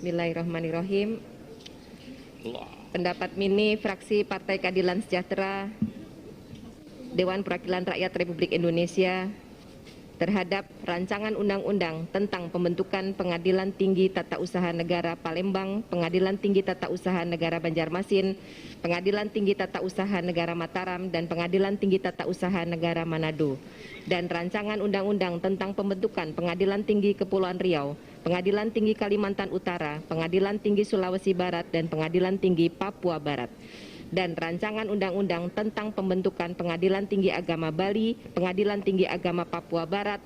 Bismillahirrahmanirrahim. Pendapat Mini Fraksi Partai Keadilan Sejahtera Dewan Perwakilan Rakyat Republik Indonesia terhadap Rancangan Undang-Undang tentang Pembentukan Pengadilan Tinggi Tata Usaha Negara Palembang, Pengadilan Tinggi Tata Usaha Negara Banjarmasin, Pengadilan Tinggi Tata Usaha Negara Mataram, dan Pengadilan Tinggi Tata Usaha Negara Manado, dan Rancangan Undang-Undang tentang Pembentukan Pengadilan Tinggi Kepulauan Riau, Pengadilan Tinggi Kalimantan Utara, Pengadilan Tinggi Sulawesi Barat, dan Pengadilan Tinggi Papua Barat, dan Rancangan Undang-Undang tentang Pembentukan Pengadilan Tinggi Agama Bali, Pengadilan Tinggi Agama Papua Barat,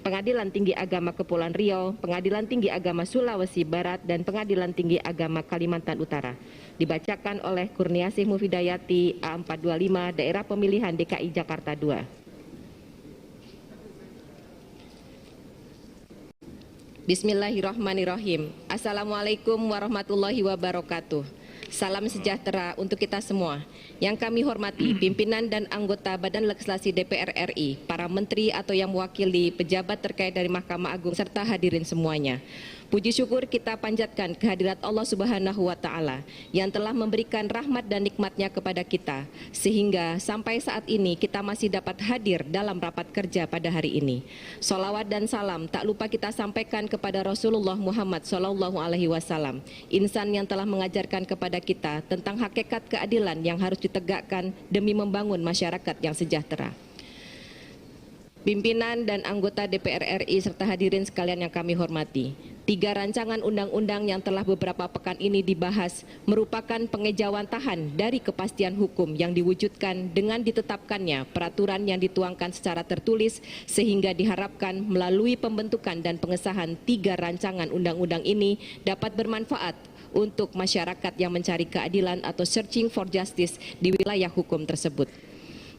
Pengadilan Tinggi Agama Kepulauan Riau, Pengadilan Tinggi Agama Sulawesi Barat, dan Pengadilan Tinggi Agama Kalimantan Utara. Dibacakan oleh Kurniasih Mufidayati, A425, Daerah Pemilihan DKI Jakarta II. Bismillahirrahmanirrahim. Assalamualaikum warahmatullahi wabarakatuh. Salam sejahtera untuk kita semua. Yang kami hormati pimpinan dan anggota Badan Legislasi DPR RI, para menteri atau yang mewakili pejabat terkait dari Mahkamah Agung, serta hadirin semuanya. Puji syukur kita panjatkan kehadirat Allah Subhanahu wa Ta'ala yang telah memberikan rahmat dan nikmatnya kepada kita, sehingga sampai saat ini kita masih dapat hadir dalam rapat kerja pada hari ini. Sholawat dan salam tak lupa kita sampaikan kepada Rasulullah Muhammad SAW, insan yang telah mengajarkan kepada kita tentang hakikat keadilan yang harus ditegakkan demi membangun masyarakat yang sejahtera. Pimpinan dan anggota DPR RI serta hadirin sekalian yang kami hormati, 3 rancangan undang-undang yang telah beberapa pekan ini dibahas merupakan pengejawantahan dari kepastian hukum yang diwujudkan dengan ditetapkannya peraturan yang dituangkan secara tertulis, sehingga diharapkan melalui pembentukan dan pengesahan 3 rancangan undang-undang ini dapat bermanfaat untuk masyarakat yang mencari keadilan atau searching for justice di wilayah hukum tersebut.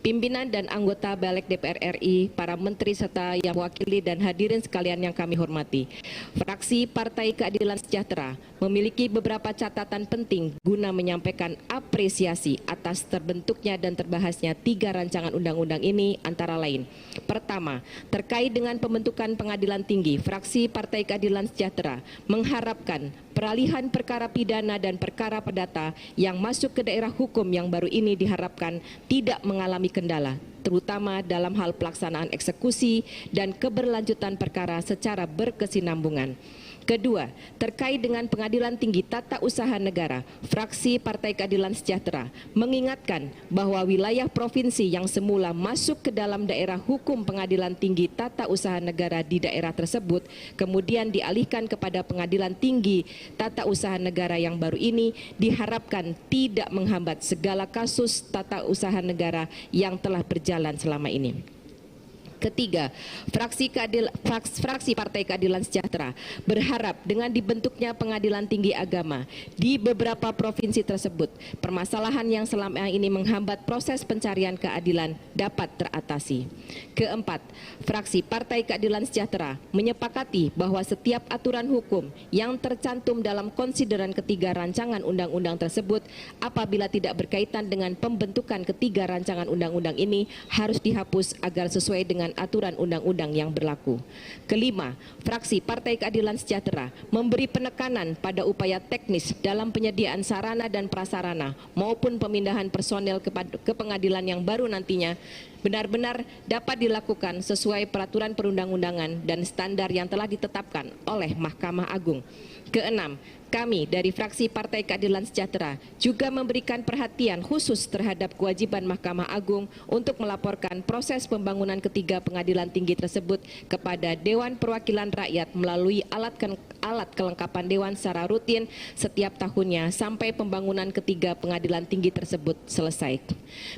Pimpinan dan anggota Balik DPR RI, para menteri serta yang mewakili dan hadirin sekalian yang kami hormati. Fraksi Partai Keadilan Sejahtera memiliki beberapa catatan penting guna menyampaikan apresiasi atas terbentuknya dan terbahasnya 3 rancangan undang-undang ini, antara lain. Pertama, terkait dengan pembentukan pengadilan tinggi, Fraksi Partai Keadilan Sejahtera mengharapkan peralihan perkara pidana dan perkara perdata yang masuk ke daerah hukum yang baru ini diharapkan tidak mengalami kendala, terutama dalam hal pelaksanaan eksekusi dan keberlanjutan perkara secara berkesinambungan. Kedua, terkait dengan Pengadilan Tinggi Tata Usaha Negara, Fraksi Partai Keadilan Sejahtera mengingatkan bahwa wilayah provinsi yang semula masuk ke dalam daerah hukum Pengadilan Tinggi Tata Usaha Negara di daerah tersebut kemudian dialihkan kepada Pengadilan Tinggi Tata Usaha Negara yang baru ini diharapkan tidak menghambat segala kasus tata usaha negara yang telah berjalan selama ini. Ketiga, Fraksi Partai Keadilan Sejahtera berharap dengan dibentuknya Pengadilan Tinggi Agama di beberapa provinsi tersebut, permasalahan yang selama ini menghambat proses pencarian keadilan dapat teratasi. Keempat, Fraksi Partai Keadilan Sejahtera menyepakati bahwa setiap aturan hukum yang tercantum dalam konsideran ketiga rancangan undang-undang tersebut apabila tidak berkaitan dengan pembentukan ketiga rancangan undang-undang ini harus dihapus agar sesuai dengan aturan undang-undang yang berlaku. Kelima, Fraksi Partai Keadilan Sejahtera memberi penekanan pada upaya teknis dalam penyediaan sarana dan prasarana maupun pemindahan personel ke pengadilan yang baru nantinya benar-benar dapat dilakukan sesuai peraturan perundang-undangan dan standar yang telah ditetapkan oleh Mahkamah Agung. Keenam, kami dari Fraksi Partai Keadilan Sejahtera juga memberikan perhatian khusus terhadap kewajiban Mahkamah Agung untuk melaporkan proses pembangunan ketiga pengadilan tinggi tersebut kepada Dewan Perwakilan Rakyat melalui alat kelengkapan Dewan secara rutin setiap tahunnya sampai pembangunan ketiga pengadilan tinggi tersebut selesai.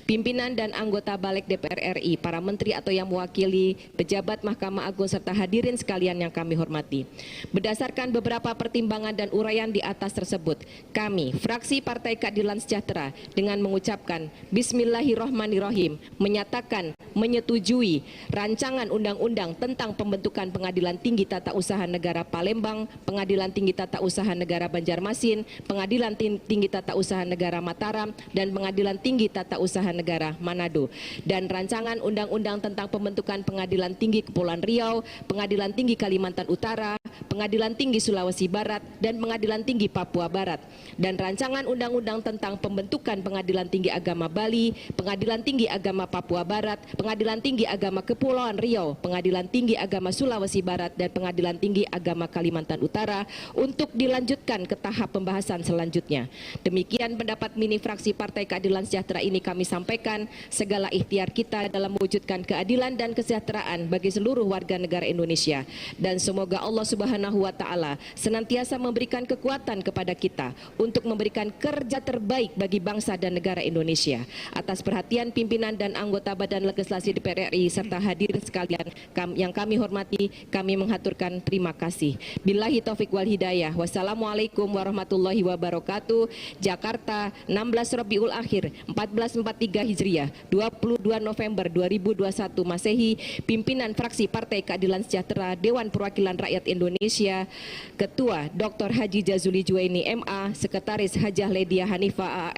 Pimpinan dan anggota Balik DPR RI, para menteri atau yang mewakili pejabat Mahkamah Agung serta hadirin sekalian yang kami hormati. Berdasarkan beberapa pertimbangan dan uraian di atas tersebut, kami Fraksi Partai Keadilan Sejahtera dengan mengucapkan Bismillahirrahmanirrahim menyatakan menyetujui rancangan undang-undang tentang pembentukan Pengadilan Tinggi Tata Usaha Negara Palembang, Pengadilan Tinggi Tata Usaha Negara Banjarmasin, Pengadilan Tinggi Tata Usaha Negara Mataram, dan Pengadilan Tinggi Tata Usaha Negara Manado, dan rancangan undang-undang tentang pembentukan Pengadilan Tinggi Kepulauan Riau, Pengadilan Tinggi Kalimantan Utara, Pengadilan Tinggi Sulawesi Barat, dan Pengadilan Tinggi Papua Barat, dan rancangan undang-undang tentang pembentukan Pengadilan Tinggi Agama Bali, Pengadilan Tinggi Agama Papua Barat, Pengadilan Tinggi Agama Kepulauan Riau, Pengadilan Tinggi Agama Sulawesi Barat, dan Pengadilan Tinggi Agama Kalimantan Utara untuk dilanjutkan ke tahap pembahasan selanjutnya. Demikian pendapat mini fraksi Partai Keadilan Sejahtera ini kami sampaikan. Segala ikhtiar kita dalam mewujudkan keadilan dan kesejahteraan bagi seluruh warga negara Indonesia, dan semoga Allah Subhanahu wa taala senantiasa memberikan kekuatan kepada kita untuk memberikan kerja terbaik bagi bangsa dan negara Indonesia. Atas perhatian pimpinan dan anggota Badan Legislasi DPR RI serta hadirin sekalian yang kami hormati, kami menghaturkan terima kasih. Billahi taufik wal hidayah. Wassalamualaikum warahmatullahi wabarakatuh. Jakarta, 16 Rabiul Akhir 1443 Hijriah, 22 November 2021 Masehi. Pimpinan fraksi Partai Keadilan Sejahtera Dewan Perwakilan Rakyat Indonesia, Ketua Dr. Haji Jazuli Juwaini MA, Sekretaris Hajah Ledia Hanifah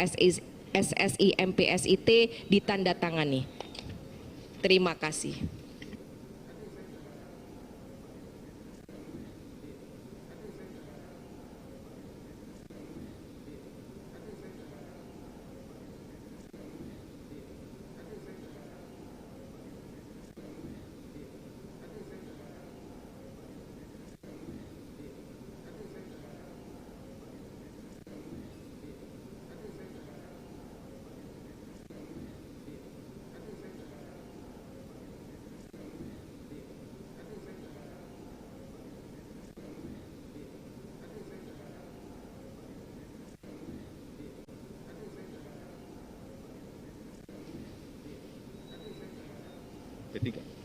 SSI MPSIT ditandatangani. Terima kasih. P3.